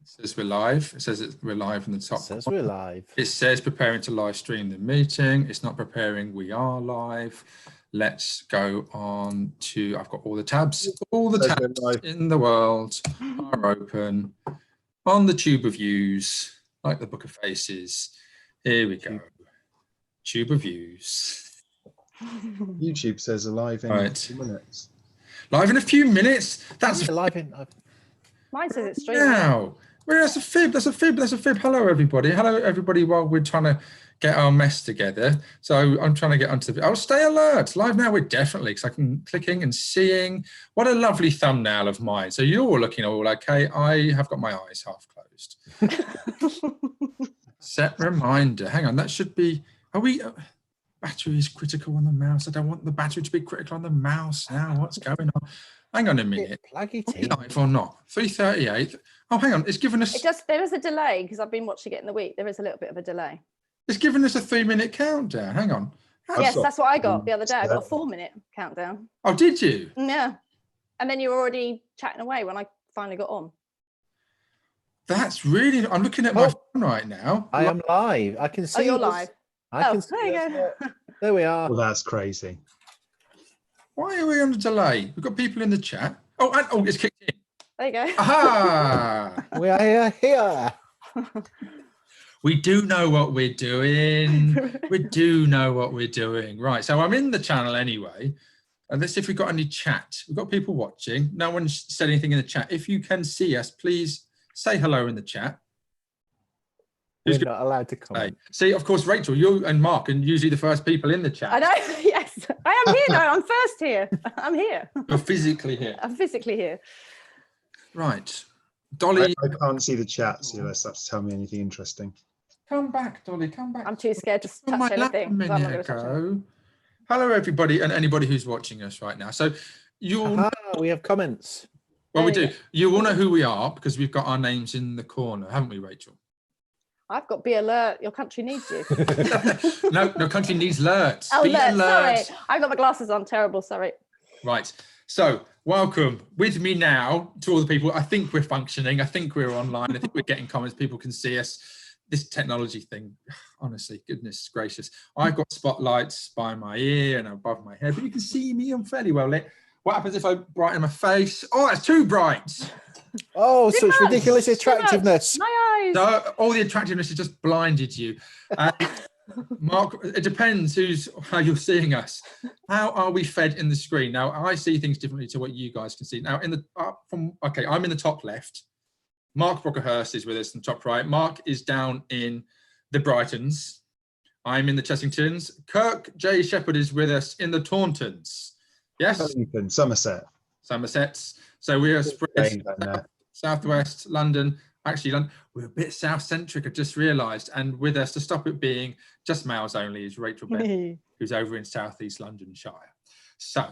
It says we're live. It says we're live in the top. It says we're live. It says preparing to live stream the meeting. It's not preparing. We are live. Let's go on to, I've got all the tabs. All the tabs in the world are open on the Tube of Views, like the Book of Faces. Here we go. Tube of Views. YouTube says alive in a few minutes. Live in a few minutes. That's live in. Mine says it's streaming. Now, well, that's a fib. That's a fib. That's a fib. Hello, everybody. Hello, everybody. While we're trying to get our mess together, so I'm trying to get onto the. Oh, stay alert. Live now. We're definitely because I can clicking and seeing. What a lovely thumbnail of mine. So you're all looking all okay. I have got my eyes half closed. Set reminder. Hang on. That should be. Are we? Battery is critical on the mouse. I don't want the battery to be critical on the mouse now. What's going on? Hang on a minute. Plug it in. Live or not? 3:38. Oh, hang on. It's given us. There is a delay because I've been watching it in the week. There is a little bit of a delay. It's given us a 3-minute countdown. Hang on. Yes, that's what I got the other day. I got a 4-minute countdown. Oh, did you? Yeah. And then you were already chatting away when I finally got on. That's really. I'm looking at my phone right now. I am live. I can see. Oh, you're live. I can see. There you go. There we are. Well, that's crazy. Why are we on a delay? We've got people in the chat. Oh, and, it's kicked in. There you go. Aha! We are here. We do know what we're doing. We do know what we're doing. Right. So I'm in the channel anyway. And let's see if we've got any chat. We've got people watching. No one's said anything in the chat. If you can see us, please say hello in the chat. We're not allowed to comment. See, of course, Rachel, you and Mark are usually the first people in the chat. I know. Yes, I am here though. I'm first here. I'm here. You're physically here. I'm physically here. Right. Dolly. I can't see the chat, so you'll have to tell me anything interesting. Come back, Dolly. Come back. I'm too scared to touch anything. A minute ago. Hello, everybody, and anybody who's watching us right now. So we have comments. Well, we do. You all know who we are because we've got our names in the corner, haven't we, Rachel? I've got be alert. Your country needs you. No country needs alerts. Oh, be alert. Sorry. I've got my glasses on. Terrible. Sorry. Right. So welcome with me now to all the people. I think we're functioning. I think we're online. I think we're getting comments. People can see us. This technology thing, honestly, goodness gracious. I've got spotlights by my ear and above my head, but you can see me. I'm fairly well lit. What happens if I brighten my face? Oh, it's too bright. Oh, such ridiculous attractiveness. My eyes. So all the attractiveness has just blinded you. Mark, it depends how you're seeing us. How are we fed in the screen? Now, I see things differently to what you guys can see. Now, I'm in the top left. Mark Brockerhurst is with us in the top right. Mark is down in the Brightons. I'm in the Chessingtons. Kirk J. Shepherd is with us in the Tauntons. Yes? Somersets. So we are spread southwest, London. Actually, we're a bit south-centric, I just realised. And with us, to stop it being just males only, is Rachel Bennett, who's over in southeast Londonshire. So,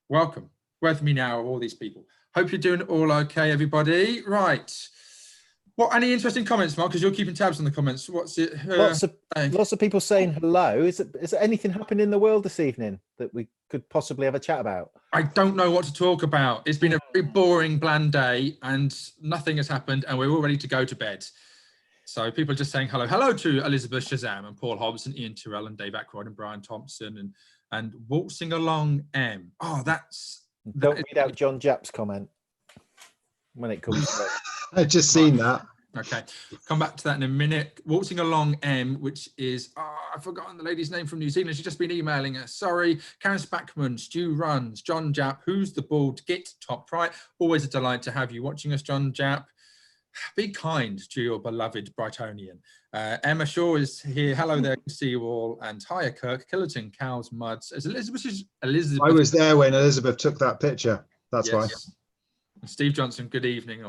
welcome. With me now are all these people. Hope you're doing all okay, everybody. Right. Any interesting comments, Mark? Because you're keeping tabs on the comments. What's it? Lots of people saying hello. Is there anything happening in the world this evening that we could possibly have a chat about? I don't know what to talk about. It's been a very boring, bland day, and nothing has happened, and we're all ready to go to bed. So people are just saying hello. Hello to Elizabeth Shazam and Paul Hobbs and Ian Tyrrell and Dave Ackroyd and Brian Thompson and Waltzing Along M. Oh, Don't read out John Japp's comment when it comes to it. I've just seen that. Okay, come back to that in a minute. Waltzing Along M, which is, I've forgotten the lady's name from New Zealand. She's just been emailing us. Sorry. Karen Spackman, Stu Runs, John Japp, Who's the Bald Git, top right. Always a delight to have you watching us, John Japp. Be kind to your beloved Brightonian. Emma Shaw is here. Hello there. Good to see you all. And hiya, Kirk. Killerton, Cows, Muds. Elizabeth. I was there when Elizabeth took that picture. That's why. And Steve Johnson, good evening.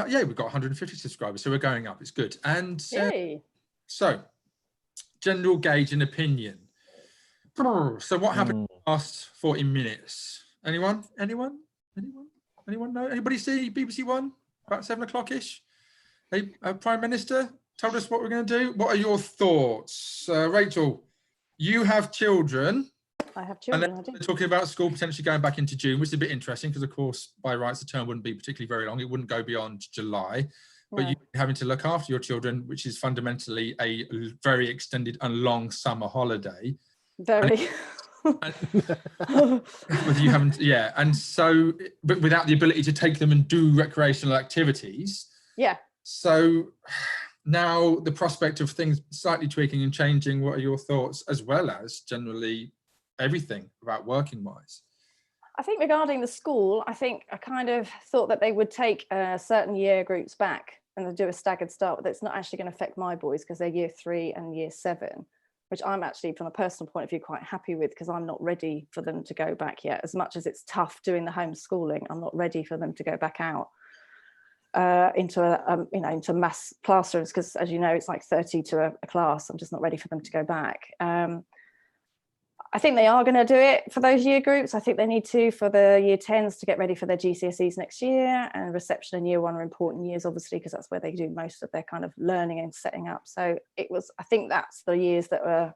Yeah, we've got 150 subscribers, so we're going up. It's good. And so, general gauge and opinion. So what happened in the last 40 minutes? Anyone know? Anybody see BBC One about 7 o'clock-ish? Prime Minister told us what we're going to do. What are your thoughts? Rachel, you have children. I have children. And they're talking about school potentially going back into June, which is a bit interesting because, of course, by rights, the term wouldn't be particularly very long. It wouldn't go beyond July. but No. you having to look after your children, which is fundamentally a very extended and long summer holiday. Very. With you having to, and so, but without the ability to take them and do recreational activities. Yeah. So now the prospect of things slightly tweaking and changing, what are your thoughts, as well as generally everything about working wise? I think regarding the school, I kind of thought that they would take certain year groups back and do a staggered start. That's not actually going to affect my boys because they're year 3 and year 7, which I'm actually, from a personal point of view, quite happy with, because I'm not ready for them to go back yet. As much as it's tough doing the homeschooling, I'm not ready for them to go back out into mass classrooms, because, as you know, it's like 30 to a class. I'm just not ready for them to go back. I think they are going to do it for those year groups. I think they need to for the year 10s to get ready for their GCSEs next year, and reception and year 1 are important years, obviously, because that's where they do most of their kind of learning and setting up. So I think that's the years that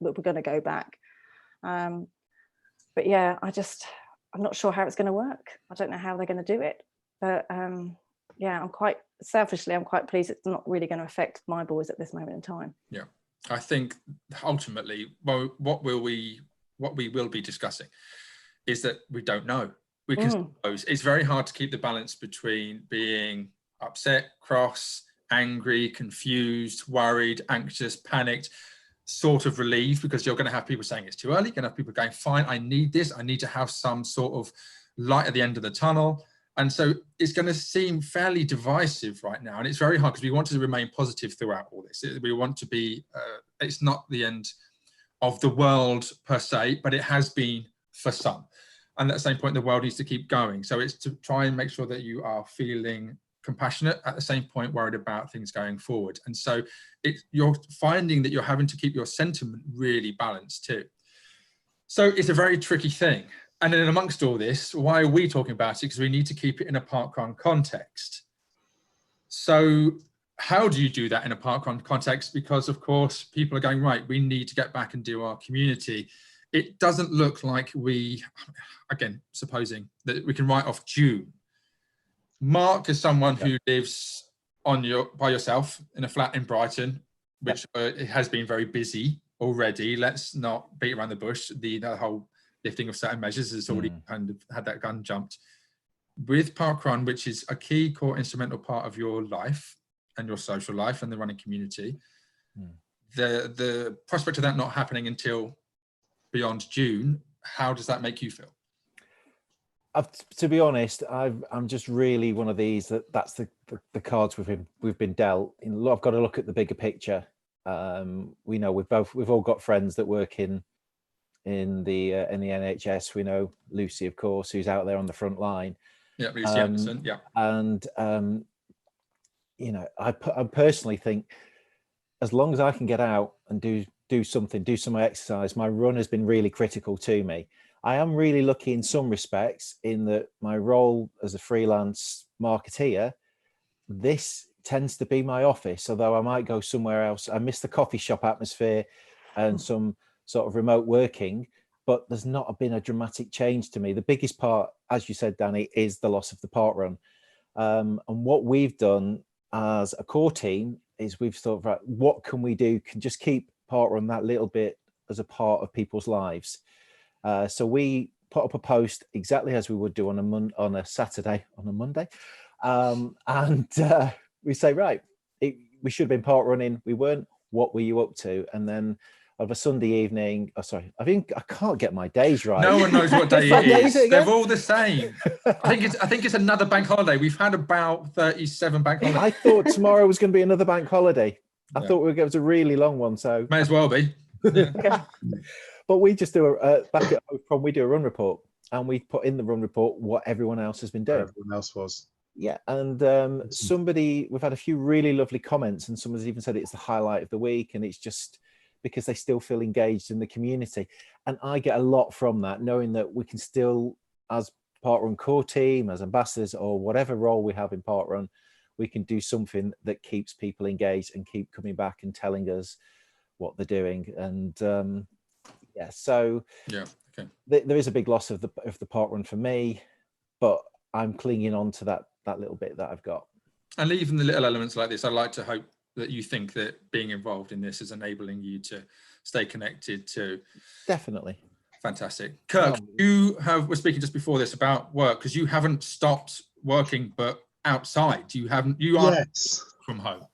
we're going to go back. But yeah, I'm not sure how it's going to work. I don't know how they're going to do it, but yeah, I'm quite pleased it's not really going to affect my boys at this moment in time. Yeah. I think ultimately, well, what we will be discussing is that we don't know. We can suppose. It's very hard to keep the balance between being upset, cross, angry, confused, worried, anxious, panicked, sort of relieved, because you're going to have people saying it's too early. You're going to have people going, fine, I need this. I need to have some sort of light at the end of the tunnel. And so it's going to seem fairly divisive right now. And it's very hard because we want to remain positive throughout all this. We want to be, it's not the end of the world per se, but it has been for some. And at the same point, the world needs to keep going. So it's to try and make sure that you are feeling compassionate, at the same point worried about things going forward. And so you're finding that you're having to keep your sentiment really balanced too. So it's a very tricky thing. And then amongst all this, why are we talking about it? Because we need to keep it in a parkrun context. So how do you do that in a parkrun context? Because of course, people are going, right, we need to get back and do our community. It doesn't look like we, again, supposing that we can write off June. Mark is someone who lives by yourself in a flat in Brighton, which it has been very busy already. Let's not beat around the bush. The whole lifting of certain measures has already kind of had that gun jumped. With parkrun, which is a key core instrumental part of your life and your social life and the running community, the prospect of that not happening until beyond June, how does that make you feel? To be honest, I'm just really one of these that's the cards we've been dealt. I've got to look at the bigger picture. We know we've all got friends that work in the NHS. We know Lucy, of course, who's out there on the front line. Yeah, Lucy Anderson. Yeah, and I personally think as long as I can get out and do something, do some exercise, my run has been really critical to me. I am really lucky in some respects in that my role as a freelance marketeer, this tends to be my office, although I might go somewhere else. I miss the coffee shop atmosphere and some sort of remote working, but there's not been a dramatic change to me. The biggest part, as you said, Danny, is the loss of the parkrun. And what we've done as a core team is we've thought, right, what can we do? Can just keep parkrun that little bit as a part of people's lives. So we put up a post exactly as we would do on a Saturday, on a Monday. And we say, right, we should have been parkrunning. We weren't. What were you up to? And then of a Sunday evening, I can't get my days right. No one knows what day it is. They're all the same. I think it's another bank holiday. We've had about 37 bank holidays. I thought tomorrow was going to be another bank holiday. I thought it was a really long one. So may as well be. Yeah. But we just do back at home, we do a run report, and we put in the run report what everyone else has been doing. Everyone else was. Yeah, and we've had a few really lovely comments, and someone's even said it's the highlight of the week, and it's just because they still feel engaged in the community. And I get a lot from that, knowing that we can still, as parkrun core team, as ambassadors, or whatever role we have in parkrun, we can do something that keeps people engaged and keep coming back and telling us what they're doing. And so there is a big loss of the parkrun for me, but I'm clinging on to that little bit that I've got. And even the little elements like this, I like to hope that you think that being involved in this is enabling you to stay connected to. Definitely. Fantastic. Kirk, we're speaking just before this about work, because you haven't stopped working, but outside. You are Yes. from home.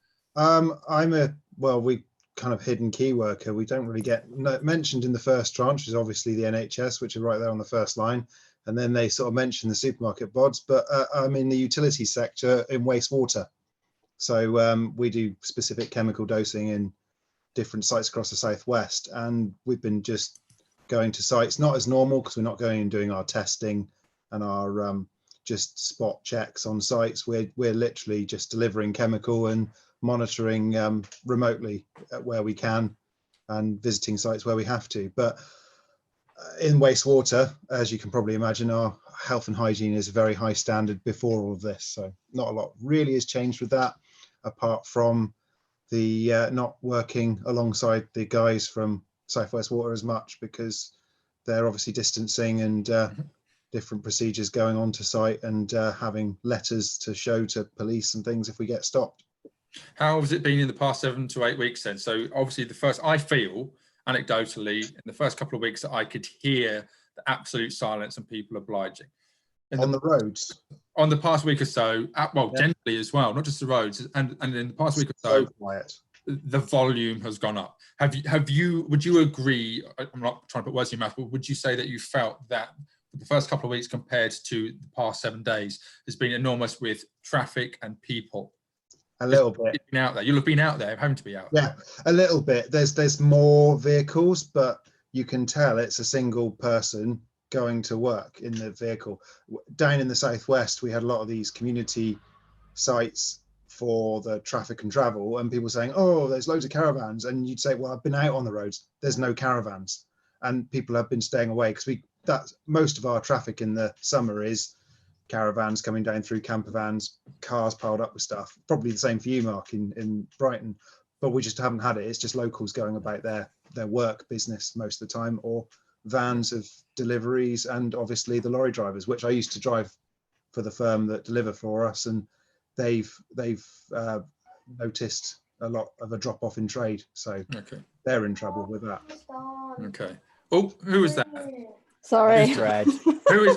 We kind of hidden key worker. We don't really get mentioned in the first tranche, which is obviously the NHS, which are right there on the first line. And then they sort of mention the supermarket bods, but I'm in the utility sector in wastewater. So we do specific chemical dosing in different sites across the southwest. And we've been just going to sites, not as normal, because we're not going and doing our testing and our just spot checks on sites. We're literally just delivering chemical and monitoring remotely where we can and visiting sites where we have to. But in wastewater, as you can probably imagine, our health and hygiene is a very high standard before all of this. So not a lot really has changed with that, apart from the not working alongside the guys from Southwest Water as much, because they're obviously distancing and different procedures going on to site, and having letters to show to police and things if we get stopped. How has it been in the past 7 to 8 weeks then? So obviously I feel anecdotally in the first couple of weeks that I could hear the absolute silence and people obliging. On the roads? On the past week or so, generally as well, not just the roads. And in the past week or so, quiet. The volume has gone up. Would you agree, I'm not trying to put words in your mouth, but would you say that you felt that the first couple of weeks compared to the past 7 days has been enormous with traffic and people? A little bit. Been out there. You'll have been out there, having to be out there. Yeah, a little bit. There's more vehicles, but you can tell it's a single person going to work in the vehicle. Down in the southwest, we had a lot of these community sites for the traffic and travel, and people saying, oh, there's loads of caravans, and you'd say, well, I've been out on the roads, there's no caravans, and people have been staying away, because that's most of our traffic in the summer is caravans coming down through, camper vans, cars piled up with stuff. Probably the same for you, Mark, in Brighton, but we just haven't had it. It's just locals going about their work business most of the time, or vans of deliveries, and obviously the lorry drivers, which I used to drive for the firm that deliver for us, and they've noticed a lot of a drop off in trade, so they're in trouble with that. Okay. Oh, who was that? Sorry. Who is?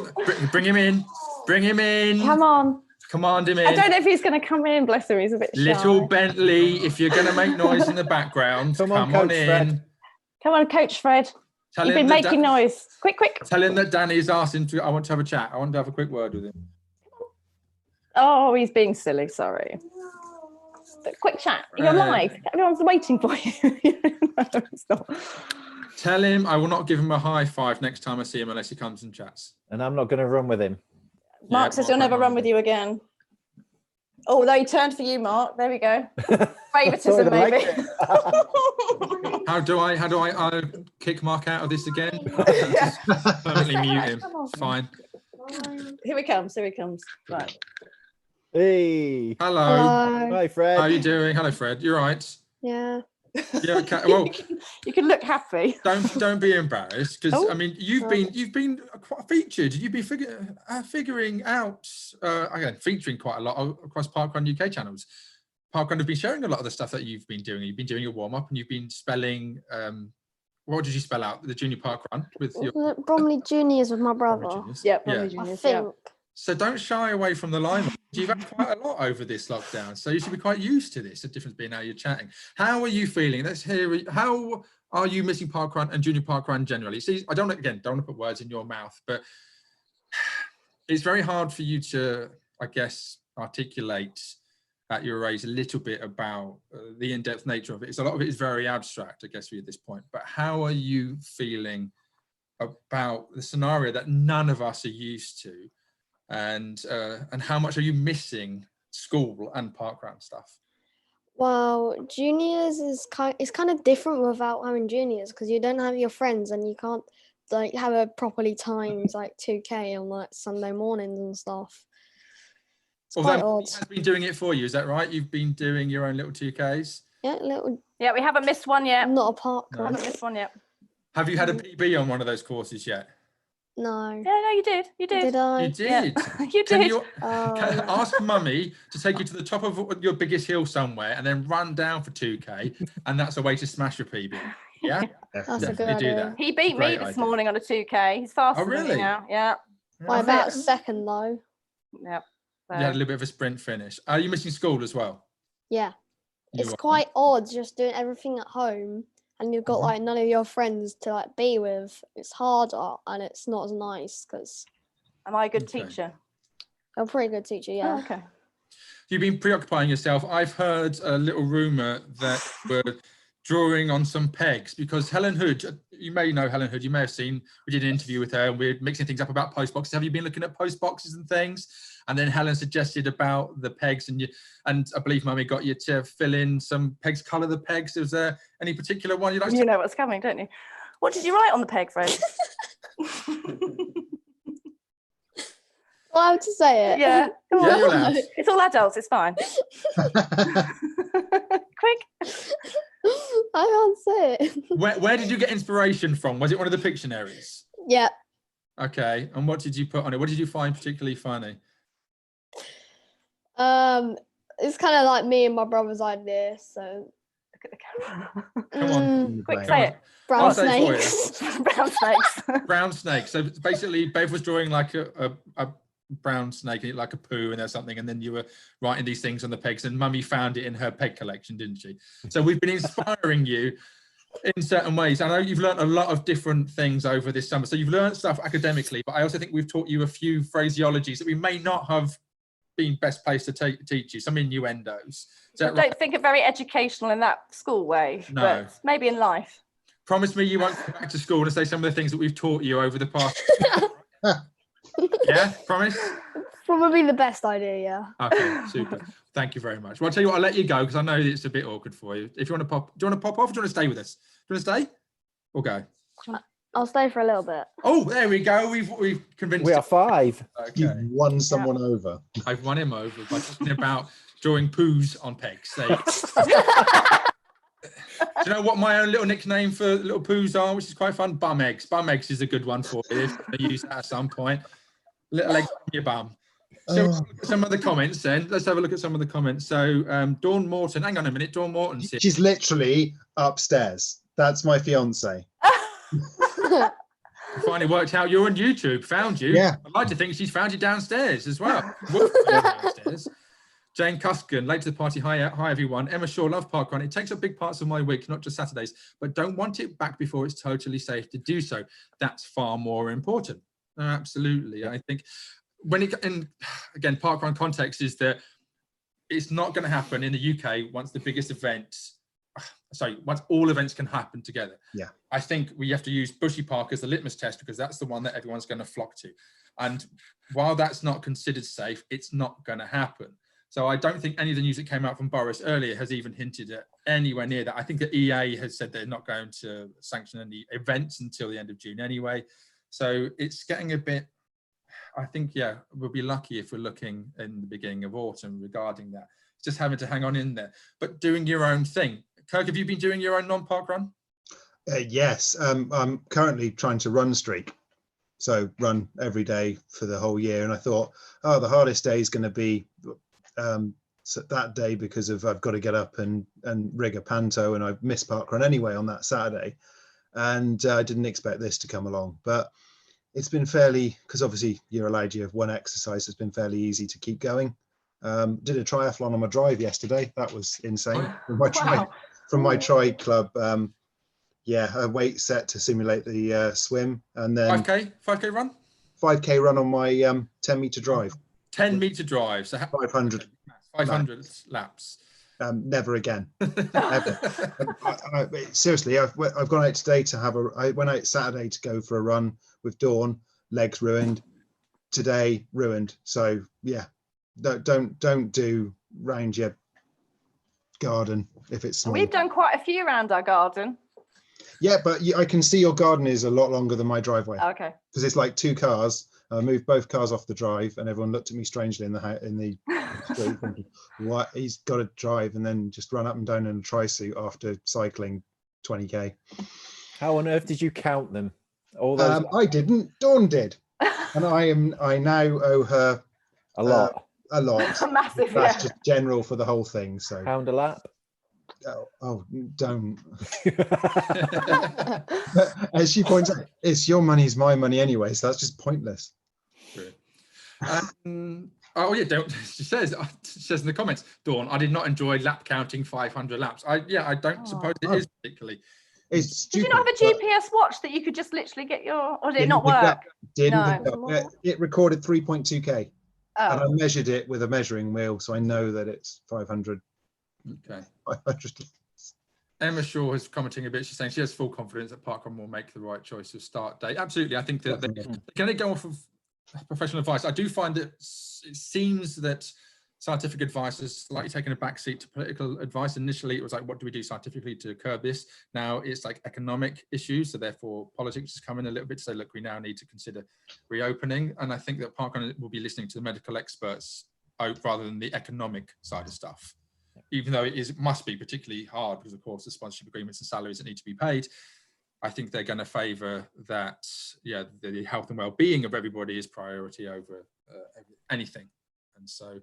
Bring him in. Bring him in. Come on. Command him in. I don't know if he's going to come in. Bless him. He's a bit shy. Little Bentley, if you're going to make noise in the background, come on in. Fred. Come on, Coach Fred. You've been making noise. Quick. Tell him that Danny's asked him to. I want to have a chat. I want to have a quick word with him. Oh, he's being silly. Sorry. But quick chat. You're live. Everyone's waiting for you. No, it's not. Tell him I will not give him a high five next time I see him unless he comes and chats. And I'm not going to run with him. Mark says he'll never run with you again. Oh, he turned for you, Mark. There we go. Favoritism, maybe. How do I kick Mark out of this again? Just permanently mute him. Fine. Here he comes. Right. Hey. Hello. Hi, Fred. How are you doing? Hello, Fred. You're right. Yeah. Yeah. Okay. Well, you can look happy. Don't be embarrassed, because I mean you've been quite featured. You've been figuring out again, featuring quite a lot across Parkrun UK channels. Parkrun have been sharing a lot of the stuff that you've been doing. You've been doing your warm up, and you've been spelling. What did you spell out? The junior Parkrun with your Bromley Juniors with my brother. Yeah, Bromley Juniors. I think. So don't shy away from the limelight. You've had quite a lot over this lockdown, so you should be quite used to this. The difference being how you're chatting. How are you feeling? Let's hear. How are you missing Parkrun and junior Parkrun generally? See, I don't want to put words in your mouth, but it's very hard for you to, I guess, articulate at your age a little bit about the in-depth nature of it. It's a lot of it is very abstract, I guess, for you at this point. But how are you feeling about the scenario that none of us are used to? And how much are you missing school and parkrun stuff? Well, juniors is kind of different without having juniors, because you don't have your friends and you can't like have a properly timed like 2K on like Sunday mornings and stuff. It's quite odd. Has been doing it for you, is that right? You've been doing your own little 2Ks? Yeah, Yeah, we haven't missed one yet. I'm not a parkrun. I haven't missed one yet. Have you had a PB on one of those courses yet? No. Yeah, no, you did. You did. Did I? You did. You Can did. you Oh, yeah. ask mummy to take you to the top of your biggest hill somewhere and then run down for 2K, and that's a way to smash your PB. Yeah, That's a definitely good do idea. that. He beat me Great this idea. morning on a 2K. He's faster than really? me now. Yeah. By Yeah. about a second though. Yep. You had a So, little bit of a sprint finish. Are you missing school as well? Yeah. You It's are. quite odd just doing everything at home and you've got Mhm. like none of your friends to like be with. It's harder and it's not as nice because am I a good Okay. teacher? I'm a pretty good teacher, Oh, yeah. okay. You've been preoccupying yourself. I've heard a little rumor that we're drawing on some pegs because Helen Hood, you may know Helen Hood, you may have seen, we did an interview with her and we're mixing things up about post boxes. Have you been looking at post boxes and things? And then Helen suggested about the pegs and I believe Mummy got you to fill in some pegs, colour the pegs. Is there any particular one you'd like to? You know what's coming, don't you? What did you write on the peg, Fred? Well, I have to say it. Yeah. Come Yeah, on. you're allowed. It's all adults. It's fine. Quick. I can't say it. Where did you get inspiration from? Was it one of the Pictionaries? Yeah. Okay. And what did you put on it? What did you find particularly funny? It's kind of like me and my brother's idea. So Look at the camera. Come on. Quick, Come say on. it. brown I'll say it for you. snakes. Brown snakes. Brown snake. So basically, Bev was drawing like a brown snake, like a poo and there's something, and then you were writing these things on the pegs, and Mummy found it in her peg collection, didn't she? So we've been inspiring you in certain ways. I know you've learned a lot of different things over this summer. So you've learned stuff academically, but I also think we've taught you a few phraseologies that we may not have been best placed to teach you, some innuendos. Is I that right? don't think it very educational in that school way, No. but maybe in life. Promise me you won't go back to school and say some of the things that we've taught you over the past. Yeah, promise? Probably the best idea, yeah. Okay, super. Thank you very much. Well, I'll tell you what, I'll let you go because I know it's a bit awkward for you. If you want to pop, do you want to pop off or do you want to stay with us? Do you want to stay? Or go? I'll stay for a little bit. Oh, there we go. We've convinced We are him. 5. You've Okay. won someone over. I've won him over by talking about drawing poos on pegs. There you go. Do you know what my own little nickname for little poos are, which is quite fun? Bum eggs. Bum eggs is a good one for you if you want to use that at some point. Little eggs on your bum. So Oh. let's look at some of the comments then. Let's have a look at some of the comments. So Dawn Morton, hang on a minute. Dawn Morton said, She's literally upstairs. That's my fiance. finally worked out you're on YouTube, found you. Yeah. I'd like to think she's found you downstairs as well. Downstairs. Jane Cuskin, late to the party. Hi everyone. Emma Shaw, love parkrun. It takes up big parts of my week, not just Saturdays, but don't want it back before it's totally safe to do so. That's far more important. Absolutely. I think when it, and again, parkrun context is that it's not going to happen in the UK once the biggest events, once all events can happen together. Yeah. I think we have to use Bushy Park as the litmus test because that's the one that everyone's going to flock to. And while that's not considered safe, it's not going to happen. So I don't think any of the news that came out from Boris earlier has even hinted at anywhere near that. I think the EA has said they're not going to sanction any events until the end of June anyway. So it's getting a bit, I think, yeah, we'll be lucky if we're looking in the beginning of autumn regarding that. Just having to hang on in there, but doing your own thing. Kirk, have you been doing your own non-park run? Yes, I'm currently trying to run streak. So run every day for the whole year. And I thought, oh, the hardest day is going to be so that day because of I've got to get up and rig a panto, and I've missed parkrun anyway on that Saturday. And I didn't expect this to come along, but it's been fairly, because obviously you're allowed, you have one exercise, it's been fairly easy to keep going. Did a triathlon on my drive yesterday. That was insane. From my tri club. Yeah, a weight set to simulate the swim, and then 5K run? 5K run on my 10-meter drive. 10-meter drive. So 500. 500 laps. Never again. Ever. Seriously, I've gone out today to have I went out Saturday to go for a run with Dawn. Legs ruined. Today ruined. So yeah, don't do round your garden if it's small. We've done quite a few around our garden. Yeah, but I can see your garden is a lot longer than my driveway Okay. because it's like 2 cars. I moved both cars off the drive, and everyone looked at me strangely in the street, thinking, "What? He's got to drive and then just run up and down in a tri-suit after cycling 20k." How on earth did you count them? All those I didn't. Dawn did, and I now owe her a lot. a lot. Massive, That's yeah. just general for the whole thing. So, Pound a lap. don't. But as she points out, it's your money is my money anyway, so that's just pointless. True. Oh yeah, she says in the comments, Dawn, I did not enjoy lap counting 500 laps. I don't suppose it is particularly. It's Did you stupid. not have a GPS watch that you could just literally get your, or did it Didn't not pick work? up- Didn't No. pick up. It recorded 3.2k, and I Oh, measured it with a measuring wheel, so I know that it's 500. Okay. 500. Emma Shaw is commenting a bit. She's saying she has full confidence that Parkrun will make the right choice of start date. Absolutely. I think that can they go off of professional advice? I do find that it seems that scientific advice is slightly taken a backseat to political advice. Initially, it was like, what do we do scientifically to curb this? Now it's like economic issues. So therefore, politics has come in a little bit to say, look, we now need to consider reopening. And I think that Parkrun will be listening to the medical experts rather than the economic side of stuff. Even though it must be particularly hard because, of course, the sponsorship agreements and salaries that need to be paid. I think they're going to favour that, the health and well-being of everybody is priority over anything. And so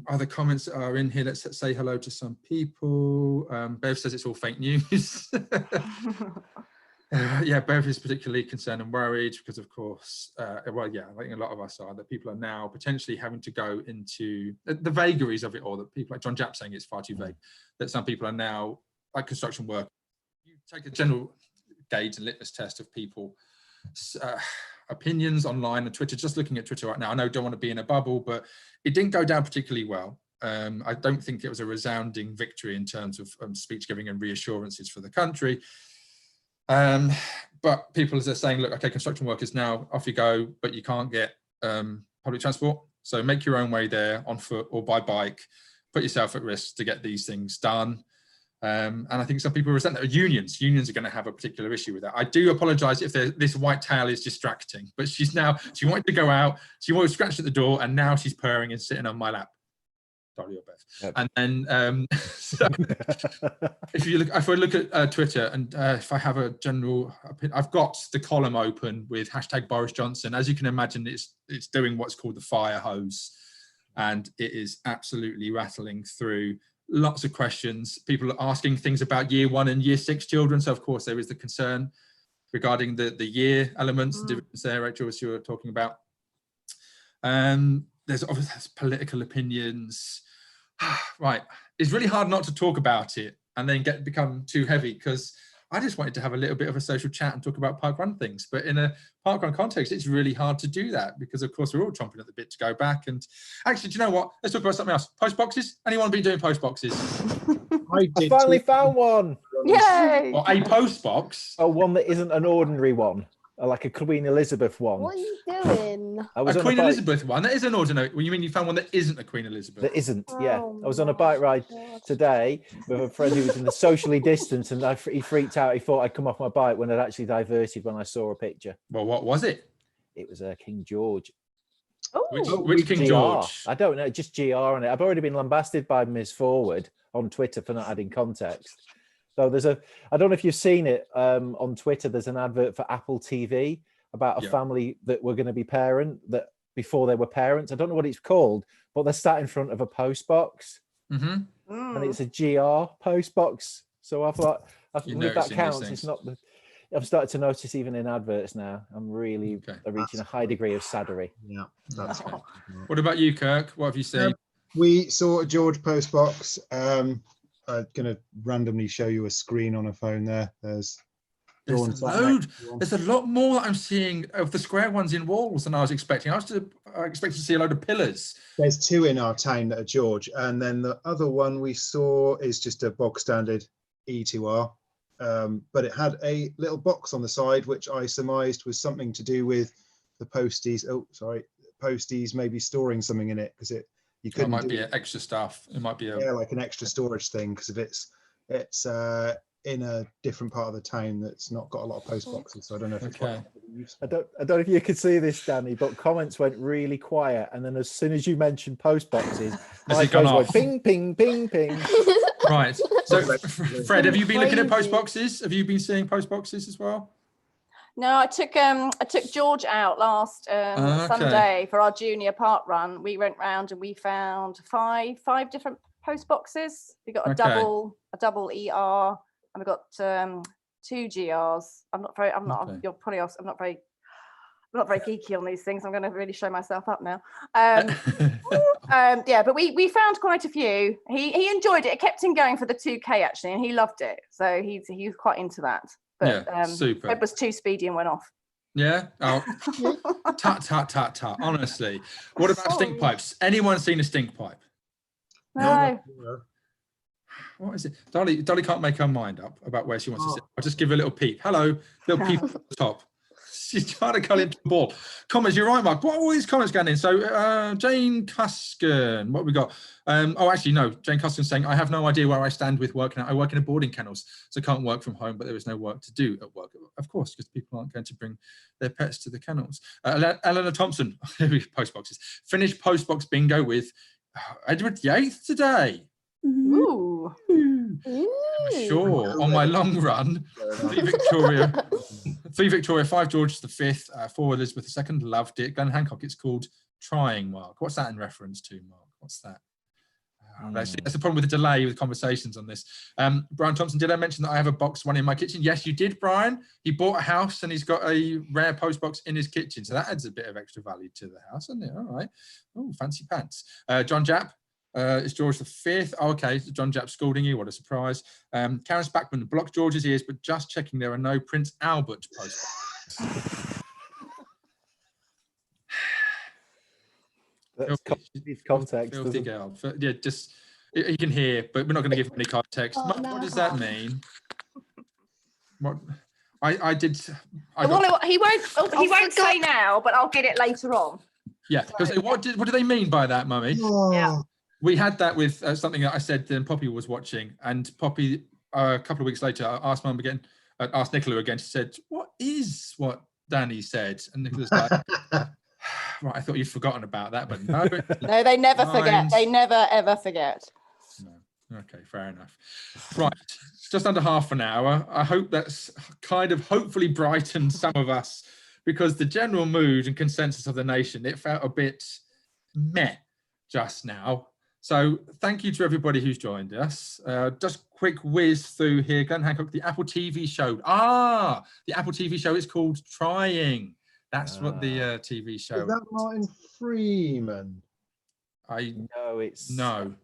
other comments are in here. Let's say hello to some people. Bev says it's all fake news. Bev is particularly concerned and worried because, of course, I think a lot of us are, that people are now potentially having to go into the vagaries of it all, that people like John Japp saying it's far too vague, that some people are now, like construction work, you take a general gauge and litmus test of people opinions online and Twitter. Just looking at Twitter right now, I know I don't want to be in a bubble, but it didn't go down particularly well. I don't think it was a resounding victory in terms of speech giving and reassurances for the country. But people are saying, look, okay, construction workers now, off you go, but you can't get public transport. So make your own way there on foot or by bike, put yourself at risk to get these things done. And I think some people resent that. Unions are going to have a particular issue with that. I do apologize if this white tail is distracting, but she wanted to go out, she wanted to scratch at the door, and now she's purring and sitting on my lap. Sorry, Beth. Yep. And then so if I look at Twitter, and if I have a general opinion, I've got the column open with hashtag Boris Johnson. As you can imagine, it's doing what's called the fire hose, and it is absolutely rattling through lots of questions. People are asking things about year 1 and year 6 children. So of course there is the concern regarding the year elements, the difference there, Rachel, as you were talking about. There's obviously political opinions. Right, it's really hard not to talk about it and then become too heavy, because I just wanted to have a little bit of a social chat and talk about parkrun things. But in a parkrun context, it's really hard to do that because, of course, we're all chomping at the bit to go back. And actually, do you know what? Let's talk about something else. Post boxes. Anyone been doing post boxes? I finally found one. Yay! Or a post box? Oh, one that isn't an ordinary one, like a Queen Elizabeth one. What are you doing? I was a on Queen a bike, Elizabeth one. That is an ordinary. Well, you mean you found one that isn't a Queen Elizabeth? that isn't. Yeah, Oh I was on a my bike ride God. today with a friend who was in the socially distanced, and he freaked out. He thought I'd come off my bike when I'd actually diverted when I saw a picture. Well, what was it? It was King George. Which King GR. George? I don't know, just GR on it. I've already been lambasted by Ms. Forward on Twitter for not adding context. So I don't know if you've seen it on Twitter, there's an advert for Apple TV about a family that were going to be that before they were parents. I don't know what it's called, but they're sat in front of a post box, and it's a GR post box. So I thought, if that counts, it's not the. I've started to notice even in adverts now, I'm really reaching a high degree of saddery. Yeah, that's okay. What about you, Kirk? What have you seen? We saw a George post box. I'm going to randomly show you a screen on a phone there. There's a lot more that I'm seeing of the square ones in walls than I was expecting. I expected to see a load of pillars. There's 2 in our town that are George, and then the other one we saw is just a bog standard E2R, but it had a little box on the side which I surmised was something to do with the posties. Posties maybe storing something in it, because you couldn't. It might be extra stuff. It might be like an extra storage thing, because if it's in a different part of the town that's not got a lot of post boxes, so I don't know if it's I don't know if you could see this, Danny, but comments went really quiet, and then as soon as you mentioned post boxes, my phone went ping, ping, ping, ping. Right. So, Fred, have you been looking at post boxes? Have you been seeing post boxes as well? No, I took George out last Okay. Sunday for our junior park run. We went round and we found five different post boxes. We got a Okay. double ER, and we got 2 GRs. I'm not very geeky on these things. I'm going to really show myself up now. Yeah, but we found quite a few. He enjoyed it. It kept him going for the 2K actually, and he loved it. So he was quite into that. But Yeah, super. Fred was too speedy and went off. Yeah. Oh, tut. Honestly, what about stink pipes? Anyone seen a stink pipe? No. What is it? Dolly can't make her mind up about where she wants to sit. I'll just give her a little peep. Hello, little peep at the top. She's trying to cut into the ball. Comments, you're right, Mark. What are all these comments going in? So Jane Cuskin, what have we got? Actually, no. Jane Cuskin saying, I have no idea where I stand with working out. I work in a boarding kennels, so can't work from home, but there is no work to do at work. Of course, because people aren't going to bring their pets to the kennels. Eleanor Thompson, post boxes. Finished post box bingo with Edward VIII today. Ooh. Sure. On my long run, 3 Victoria, 5 George V, 4 Elizabeth II, loved it. Glenn Hancock, it's called Trying, Mark. What's that in reference to, Mark? What's that? That's the problem with the delay with conversations on this. Brian Thompson, did I mention that I have a box one in my kitchen? Yes, you did, Brian. He bought a house and he's got a rare post box in his kitchen. So that adds a bit of extra value to the house, doesn't it? All right. Oh, fancy pants. John Japp. It's George V. Oh, okay, John Japp scolding you. What a surprise. Karen Spackman, blocked George's ears, but just checking there are no Prince Albert post. That's context. Filthy girl. Yeah, just you can hear, but we're not going to give him any context. Oh, Mark, no. what does that mean? What I did. He won't say now, but I'll get it later on. Yeah, because what do they mean by that, Mummy? Yeah. We had that with something that I said then Poppy was watching, and Poppy a couple of weeks later asked Mum again, asked Nicola again. She said, "What is what Danny said?" And Nicola's like, "Right, I thought you'd forgotten about that, but no." No, they never forget. Lines. They never ever forget. No. Okay, fair enough. Right, just under half an hour. I hope that's kind of hopefully brightened some of us, because the general mood and consensus of the nation, it felt a bit meh just now. So thank you to everybody who's joined us. Just quick whiz through here. Glenn Hancock, the Apple TV show. The Apple TV show is called Trying. That's what the TV show Is that Martin Freeman? No, it's No,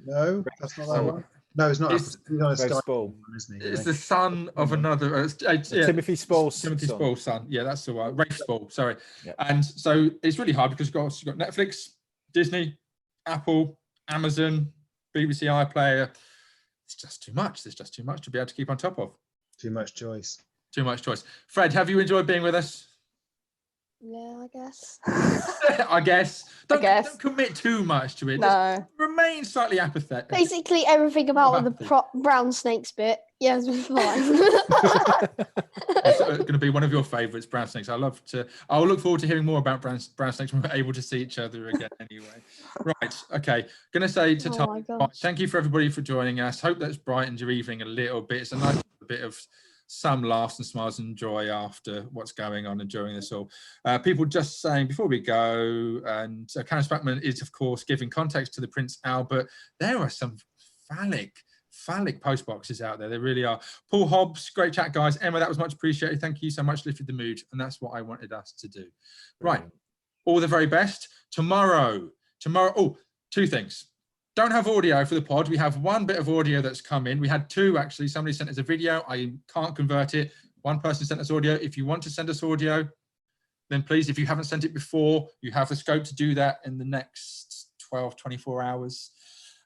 that's not that one. No, it's not. It's- He's on a Greg Sky Spall. one, isn't he? It's the son of another. Timothy Spall's Timothy son. Spall's son. Yeah, that's the one. Rafe Spall, sorry. Yeah. And so it's really hard because you've got Netflix, Disney, Apple, Amazon, BBC iPlayer. It's just too much. There's just too much to be able to keep on top of. Too much choice. Too much choice. Fred, have you enjoyed being with us? Yeah, I guess. I guess. Don't guess. commit too much to it. Just No. remain slightly apathetic. Basically, everything about the Apathy. brown snakes bit. Yeah, it's been fine. It's going to be one of your favourites, brown snakes. I'll look forward to hearing more about brown snakes when we're able to see each other again anyway. Right, okay. Going to say to Oh Tom, my gosh. thank you for everybody for joining us. Hope that's brightened your evening a little bit. It's a nice bit of some laughs and smiles and joy after what's going on and during this all. People just saying before we go, and Karen Spackman is of course giving context to the Prince Albert. There are some phallic post boxes out there. There really are. Paul Hobbs, great chat, guys. Emma, that was much appreciated. Thank you so much. Lifted the mood, and that's what I wanted us to do. Right. All the very best. Tomorrow. Oh, 2 things. Don't have audio for the pod. We have 1 bit of audio that's come in. We had 2 actually. Somebody sent us a video. I can't convert it. 1 person sent us audio. If you want to send us audio, then please, if you haven't sent it before, you have the scope to do that in the next 12, 24 hours.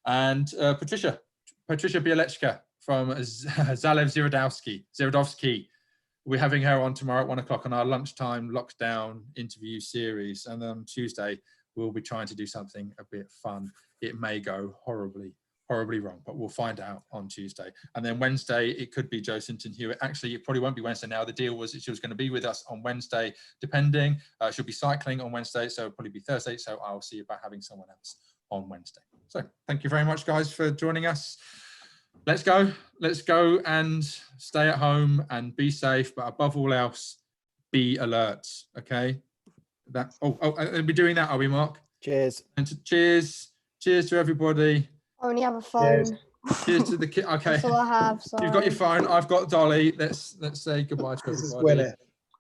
And Patricia Bieleczka from Zalew Zerodowski. We're having her on tomorrow at 1 o'clock on our lunchtime lockdown interview series. And then on Tuesday, we'll be trying to do something a bit fun. It may go horribly wrong, but we'll find out on Tuesday. And then Wednesday, it could be Jo Sinton-Hewitt. Actually, it probably won't be Wednesday now. The deal was that she was going to be with us on Wednesday, depending. She'll be cycling on Wednesday, so it'll probably be Thursday. So I'll see about having someone else on Wednesday. So thank you very much, guys, for joining us. Let's go and stay at home and be safe. But above all else, be alert. Okay. We're doing that, are we, Mark? Cheers. And cheers to everybody. I only have a Cheers. phone. Cheers to the kid. Okay. That's all I have. You've got your Sorry. phone. I've got Dolly. Let's say goodbye to This is everybody. Gwyneth.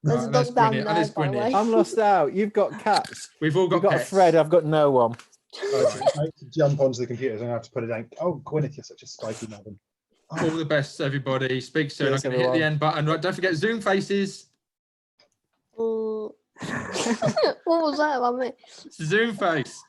There's a There's dog down Gwyneth. there, And there's by the way. Gwyneth. I'm lost out. You've got cats. We've all got, You've got a pets. Fred. I've got no one. I have to jump onto the computer. I'm gonna have to put it down. Oh, Gwyneth, you're such a spiky madam. All the best, everybody. Speak soon. Cheers, I'm going to hit the everyone. end button. Right, don't forget Zoom faces. What was that about me? Zoom face.